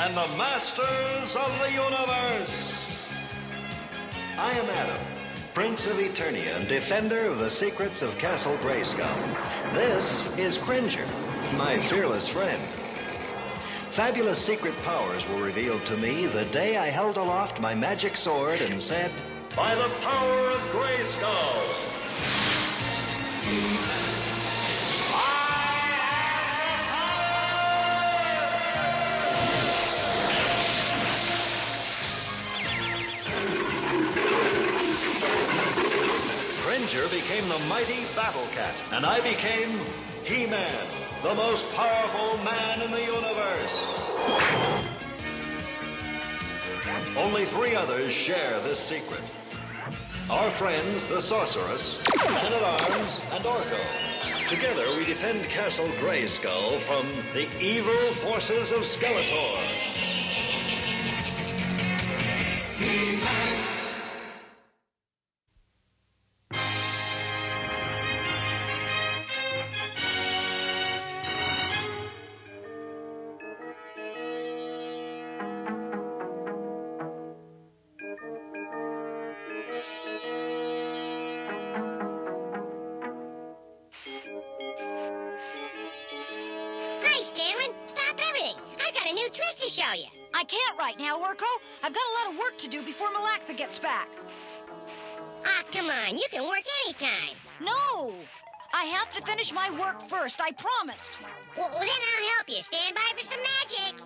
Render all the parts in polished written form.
and the masters of the universe. I am Adam, Prince of Eternia and defender of the secrets of Castle Grayskull. This is Cringer, my fearless friend. Fabulous secret powers were revealed to me the day I held aloft my magic sword and said, "By the power of Grayskull, Cringer became the mighty Battle Cat, and I became He-Man, the most powerful man in the universe. Only 3 others share this secret. Our friends, the Sorceress, Man-at-Arms, and Orko. Together, we defend Castle Grayskull from the evil forces of Skeletor. Hi, Stanley. Stop everything. I've got a new trick to show you. I can't right now, Orko. I've got a lot of work to do before Malactha gets back. Ah, come on. You can work anytime. No! I have to finish my work first. I promised. Well, then I'll help you. Stand by for some magic.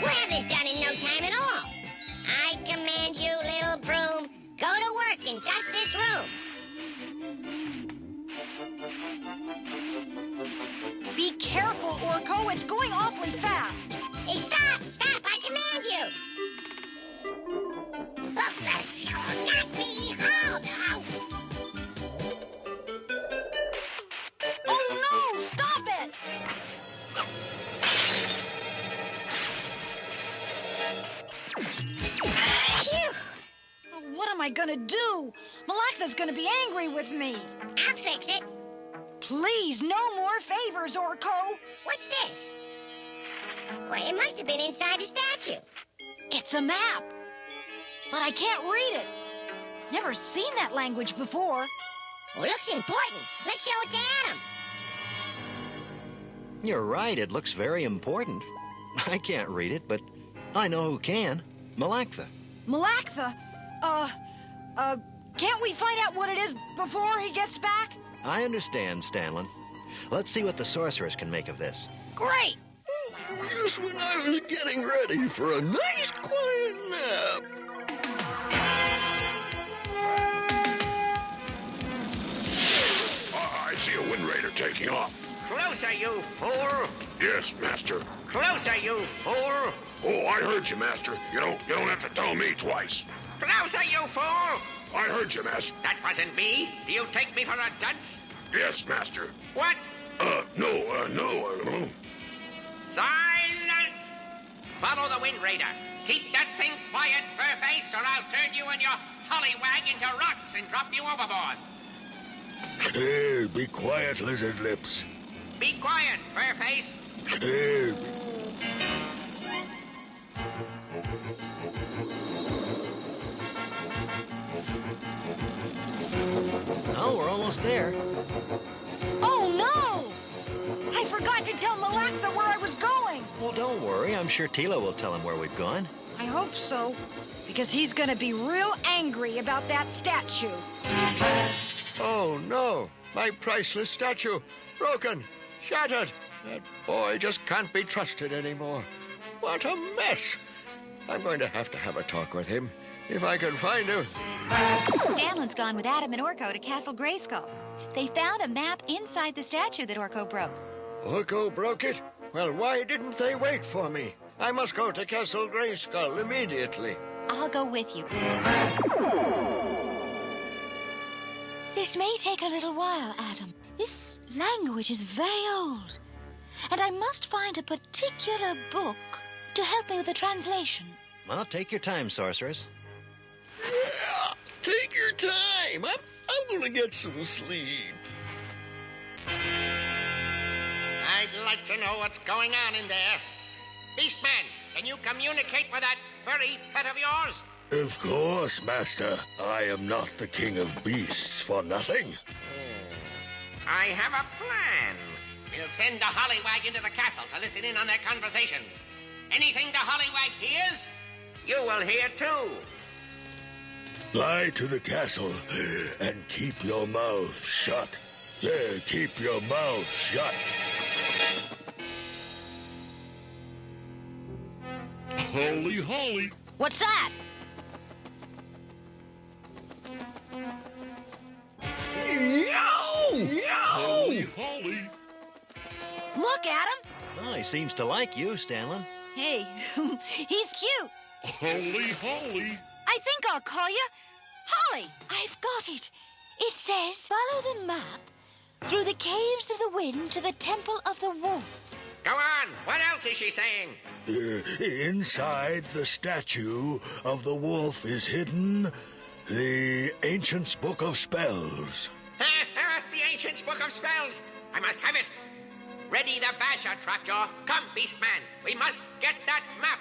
We'll have this done in no time at all. I command you, little broom, go to work and dust this room. Be careful, Orko. It's going awfully fast. Hey, stop! Stop! I command you! Oh, not me! Oh, no! Oh, no! Stop it! Phew. What am I gonna do? Malactha's gonna be angry with me. I'll fix it. Please, no more favors, Orko. What's this? Well, it must have been inside the statue. It's a map. But I can't read it. Never seen that language before. Well, looks important. Let's show it to Adam. You're right, it looks very important. I can't read it, but I know who can. Malactha. Malactha? Can't we find out what it is before he gets back? I understand, Stanley. Let's see what the Sorceress can make of this. Great! Just when I was getting ready for a nice quiet nap. I see a Wind Raider taking off. Closer, you fool! Yes, Master. Closer, you fool! Oh, I heard you, Master. You don't have to tell me twice. Closer, you fool! I heard you, Master. That wasn't me. Do you take me for a dunce? Yes, Master. What? No. Silence! Follow the Wind Raider. Keep that thing quiet, Furface, or I'll turn you and your pollywag into rocks and drop you overboard. Hey, be quiet, Lizard Lips. Be quiet, Furface. Hey. Oh, we're almost there. Oh, no! I forgot to tell Malactha where I was going. Well, don't worry. I'm sure Tila will tell him where we've gone. I hope so, because he's gonna be real angry about that statue. Oh, no. My priceless statue. Broken. Shattered. That boy just can't be trusted anymore. What a mess. I'm going to have a talk with him. If I can find him. Stanlin's gone with Adam and Orko to Castle Grayskull. They found a map inside the statue that Orko broke. Orko broke it? Well, why didn't they wait for me? I must go to Castle Grayskull immediately. I'll go with you. This may take a little while, Adam. This language is very old. And I must find a particular book to help me with the translation. Well, take your time, Sorceress. Yeah, take your time. I'm going to get some sleep. like to know what's going on in there. Beastman, can you communicate with that furry pet of yours? Of course, Master. I am not the king of beasts for nothing. I have a plan. We'll send the Hollywag into the castle to listen in on their conversations. Anything the Hollywag hears, you will hear too. Fly to the castle and keep your mouth shut. Yeah, keep your mouth shut. Holy Holly. What's that? Holy Holly. Look, Adam. Oh, he seems to like you, Stanley. Hey, he's cute. Holy Holly. I think I'll call you Holly. I've got it. It says, follow the map through the caves of the wind to the temple of the wolf. Go on. What else is she saying? Inside the statue of the wolf is hidden the Ancient's Book of Spells. The Ancient's Book of Spells. I must have it. Ready the basher, Trapjaw. Come, Beastman. We must get that map.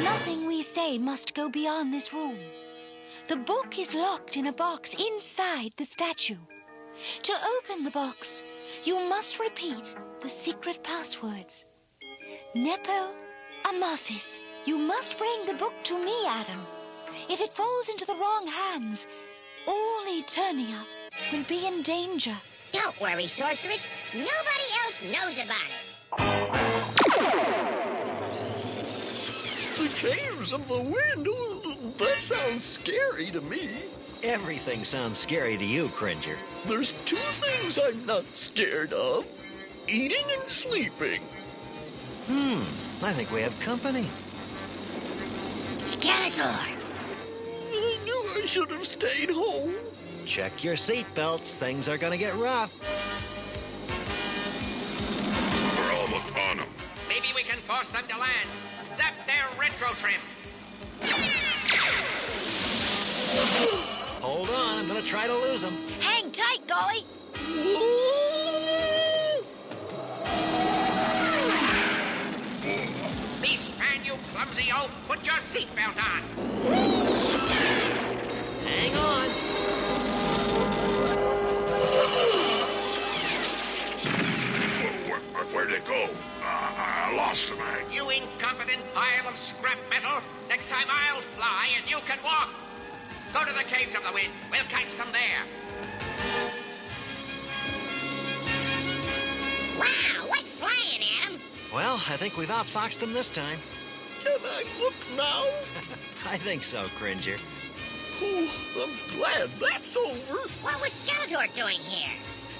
Nothing we say must go beyond this room. The book is locked in a box inside the statue. To open the box, you must repeat the secret passwords. Nepo Amasis. You must bring the book to me, Adam. If it falls into the wrong hands, all Eternia will be in danger. Don't worry, sorceress. Nobody else knows about it. The caves of the wind? That sounds scary to me. Everything sounds scary to you, Cringer. There's two things I'm not scared of. Eating and sleeping. I think we have company. Skeletor. I knew I should have stayed home. Check your seatbelts. Things are gonna get rough. We're almost on them. Maybe we can force them to land. Zap their retro trim. Hold on, I'm gonna try to lose them. Hang tight, Golly. Beastman, you clumsy oaf. Put your seatbelt on. Hang on. Where'd it go? I lost him. You incompetent pile of scrap metal. Next time I'll fly and you can walk. Go to the caves of the wind. We'll catch them there. Wow, what flying, Adam? Well, I think we've outfoxed them this time. Can I look now? I think so, Cringer. Oh, I'm glad that's over. What was Skeletor doing here?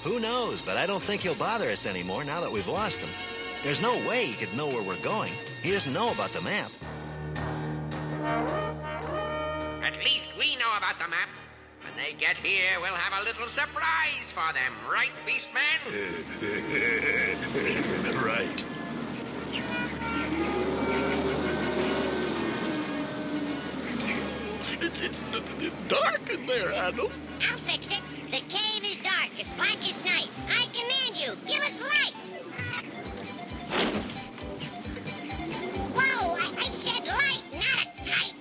Who knows, but I don't think he'll bother us anymore now that we've lost him. There's no way he could know where we're going. He doesn't know about the map. At least we know about the map. When they get here, we'll have a little surprise for them, right, Beastman? Right. It's dark in there, Adam. I'll fix it. The cave is dark, as black as night. I command you, give us light. Whoa, I said light, not a kite.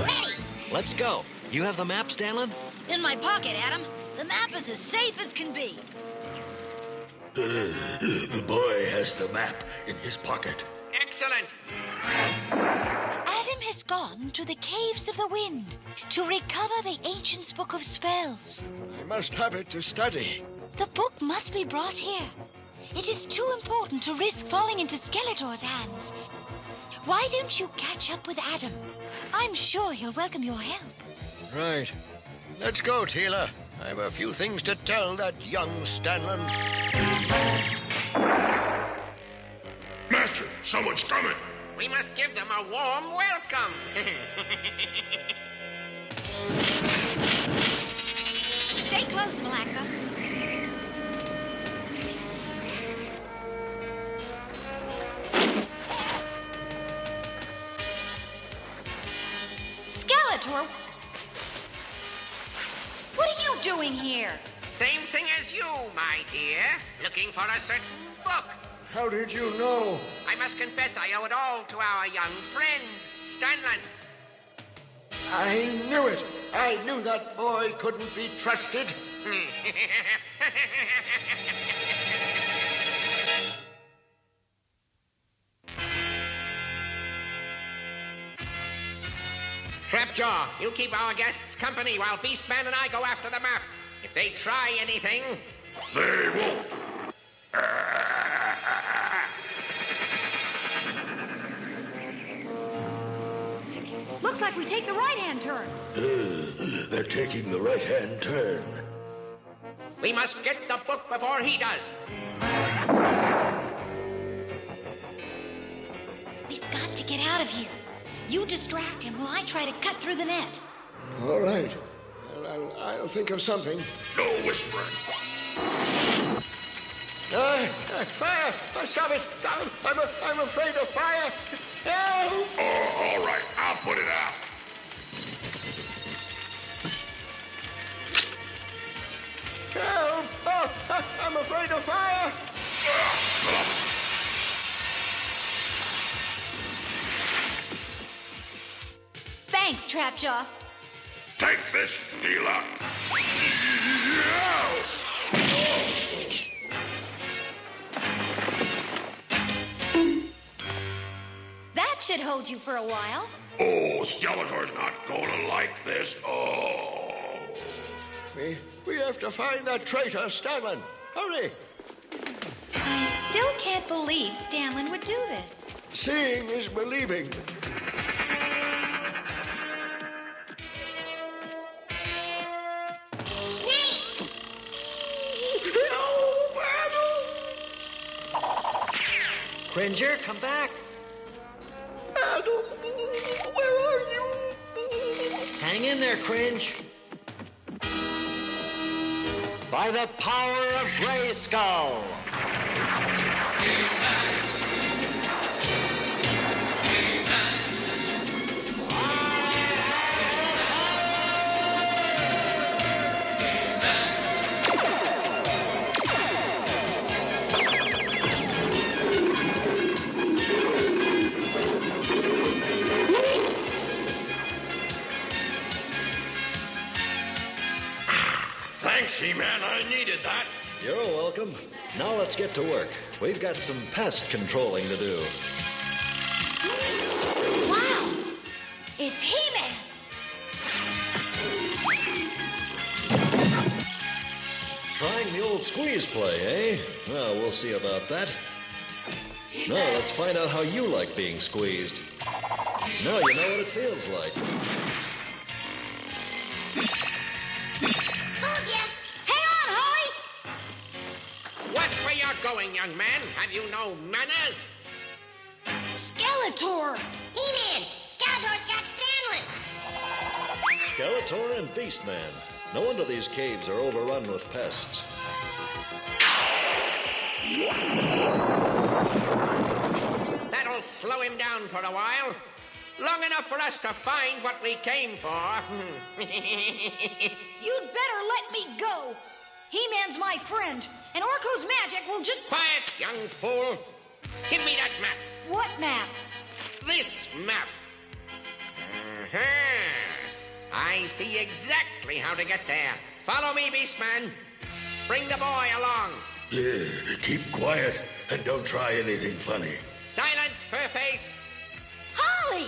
Ready. Let's go. You have the map, Stanley? In my pocket, Adam. The map is as safe as can be. The boy has the map in his pocket. Excellent. Adam has gone to the caves of the wind to recover the Ancient's Book of Spells. I must have it to study. The book must be brought here. It is too important to risk falling into Skeletor's hands. Why don't you catch up with Adam? I'm sure he'll welcome your help. Right. Let's go, Tila. I have a few things to tell that young Stanley. Master, someone's coming. We must give them a warm welcome. Stay close, Malacca. Skeletor! What are you doing here? Same thing as you, my dear. Looking for a certain book. How did you know? I must confess I owe it all to our young friend, Stanley. I knew it. I knew that boy couldn't be trusted. Trapjaw, you keep our guests company while Beastman and I go after the map. If they try anything... They won't. Looks like we take the right-hand turn. They're taking the right-hand turn. We must get the book before he does. We've got to get out of here. You distract him while I try to cut through the net. All right. I'll think of something. No whispering. Fire! Stop it! I'm afraid of fire! Help! Oh, all right. I'll put it out. Help! Oh, I'm afraid of fire! Thanks, Trapjaw. Take this, dealer. That should hold you for a while. Oh, Skeletor's not gonna like this. Oh. We have to find that traitor, Stanley. Hurry! I still can't believe Stanley would do this. Seeing is believing. Cringer, come back. Adam, where are you? Hang in there, Cringe. By the power of Grayskull. Thanks, He-Man. I needed that. You're welcome. Now let's get to work. We've got some pest controlling to do. Wow! It's He-Man! Trying the old squeeze play, eh? Well, we'll see about that. Now let's find out how you like being squeezed. Now you know what it feels like. Fooled ya. Hang on, Holly! Watch where you're going, young man. Have you no manners? Skeletor! He-Man, Skeletor's got Stanley. Skeletor and Beastman. No wonder these caves are overrun with pests. That'll slow him down for a while. Long enough for us to find what we came for. You'd better let me go. He-Man's my friend, and Orko's magic will just... Quiet, young fool. Give me that map. What map? This map. I see exactly how to get there. Follow me, Beastman. Bring the boy along. Keep quiet and don't try anything funny. Silence, Furface. Holly!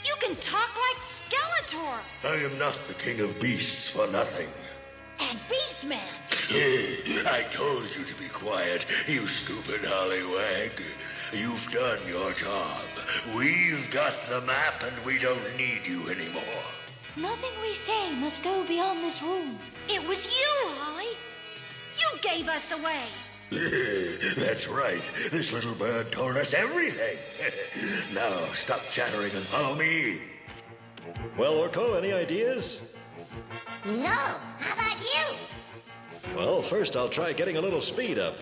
You can talk like Skeletor! I am not the king of beasts for nothing. And Beastman! I told you to be quiet, you stupid hollywag. You've done your job. We've got the map and we don't need you anymore. Nothing we say must go beyond this room. It was you, Holly! You gave us away! That's right. This little bird told us everything. Now stop chattering and follow me. Well, Orko, any ideas? No, how about you? Well, first I'll try getting a little speed up.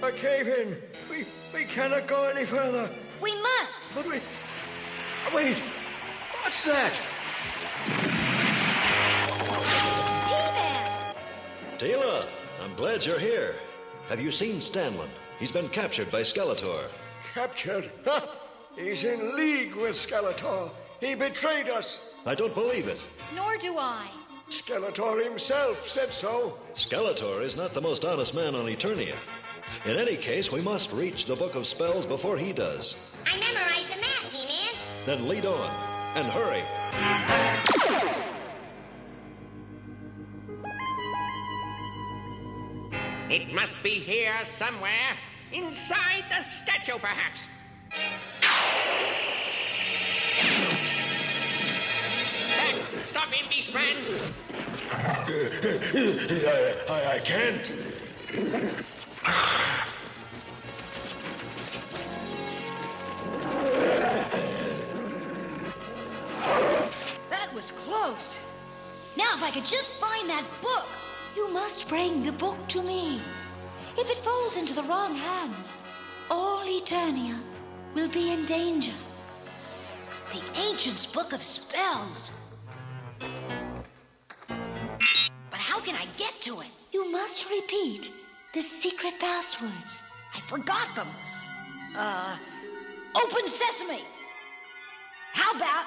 A cave-in. We cannot go any further. We must. But we... Wait! What's that? He-Man! Tila, I'm glad you're here. Have you seen Stanley? He's been captured by Skeletor. Captured? Ha! He's in league with Skeletor. He betrayed us. I don't believe it. Nor do I. Skeletor himself said so. Skeletor is not the most honest man on Eternia. In any case, we must reach the Book of Spells before he does. I memorized the map, He-Man. Then lead on, and hurry. It must be here somewhere. Inside the statue, perhaps. Stop him, Beastman. I can't. That was close. Now, if I could just find that book. You must bring the book to me. If it falls into the wrong hands, all Eternia will be in danger. The Ancient's Book of Spells. But how can I get to it? You must repeat the secret passwords. I forgot them. Open Sesame. How about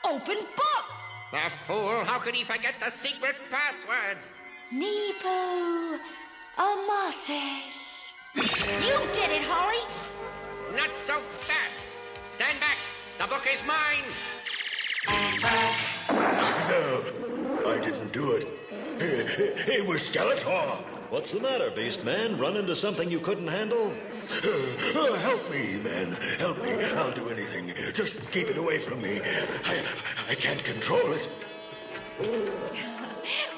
open book? The fool, how could he forget the secret passwords? Nepo Amasis. You did it, Holly. Not so fast. Stand back. The book is mine. No, I didn't do it. It was Skeletor. What's the matter, Beastman? Run into something you couldn't handle? Help me, man. Help me. I'll do anything. Just keep it away from me. I can't control it.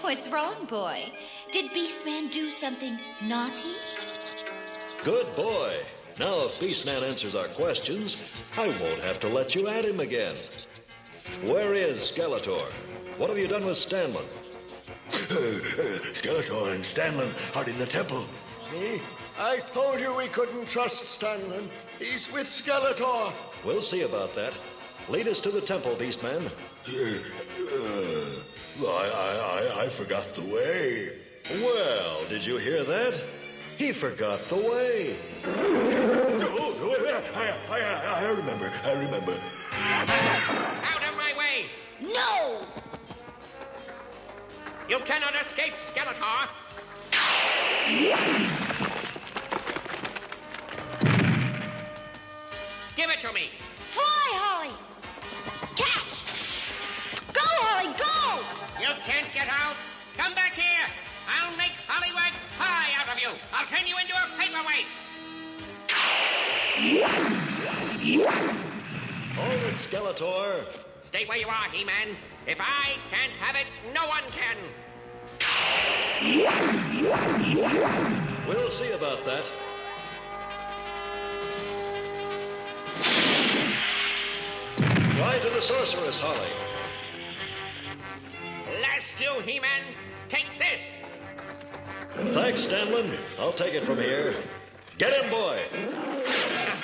What's wrong, boy? Did Beastman do something naughty? Good boy. Now, if Beastman answers our questions, I won't have to let you at him again. Where is Skeletor? What have you done with Stanley? Skeletor and Stanley are in the temple. See? I told you we couldn't trust Stanley. He's with Skeletor. We'll see about that. Lead us to the temple, Beastman. I forgot the way. Well, did you hear that? He forgot the way. I remember. Out of my way. No! You cannot escape, Skeletor. Give it to me. Fly, Holly! Catch! Go, Holly, go! You can't get out. Come back here. I'll make Hollywood pie out of you. I'll turn you into a paperweight. Hold it, Skeletor. Stay where you are, He-Man. If I can't have it, no one can. We'll see about that. Fly to the sorceress, Holly. Last you, He-Man. Take this. Thanks, Stanley. I'll take it from here. Get him, boy.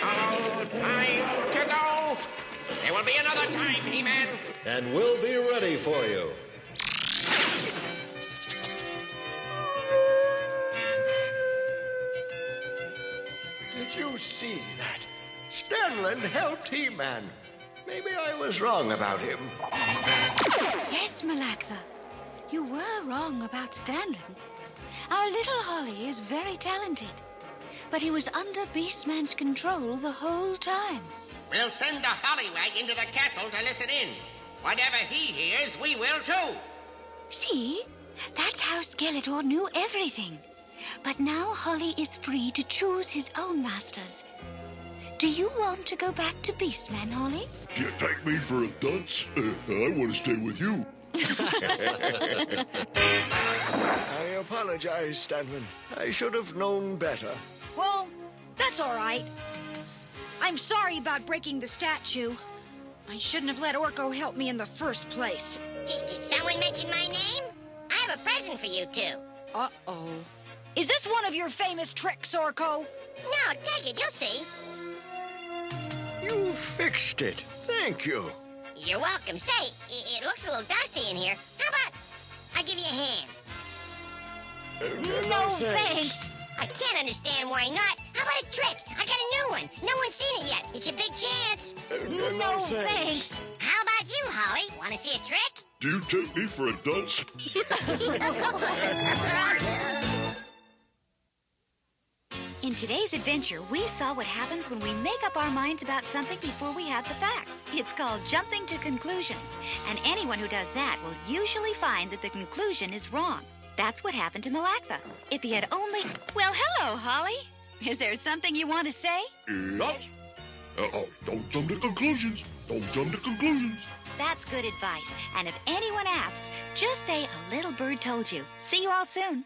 Oh, time to go. There will be another time, He-Man. And we'll be ready for you. Did you see that? Stanley helped He-Man. Maybe I was wrong about him. Yes, Malactha. You were wrong about Stanley. Our little Holly is very talented, but he was under Beastman's control the whole time. We'll send the Hollywag into the castle to listen in. Whatever he hears, we will too. See? That's how Skeletor knew everything. But now Holly is free to choose his own masters. Do you want to go back to Beastman, Holly? Do you take me for a dunce? I want to stay with you. I apologize, Stanley. I should have known better. Well, that's all right. I'm sorry about breaking the statue. I shouldn't have let Orko help me in the first place. Did someone mention my name? I have a present for you two. Uh-oh. Is this one of your famous tricks, Orko? No, take it. You'll see. You fixed it. Thank you. You're welcome. Say, it looks a little dusty in here. How about I give you a hand? No thanks. I can't understand why not. How about a trick? I got a new one. No one's seen it yet. It's your big chance. No thanks. How about you, Holly? Want to see a trick? Do you take me for a dunce? In today's adventure, we saw what happens when we make up our minds about something before we have the facts. It's called jumping to conclusions, and anyone who does that will usually find that the conclusion is wrong. That's what happened to Malactha. If he had only... Well, hello, Holly. Is there something you want to say? Yes. Don't jump to conclusions. Don't jump to conclusions. That's good advice. And if anyone asks, just say a little bird told you. See you all soon.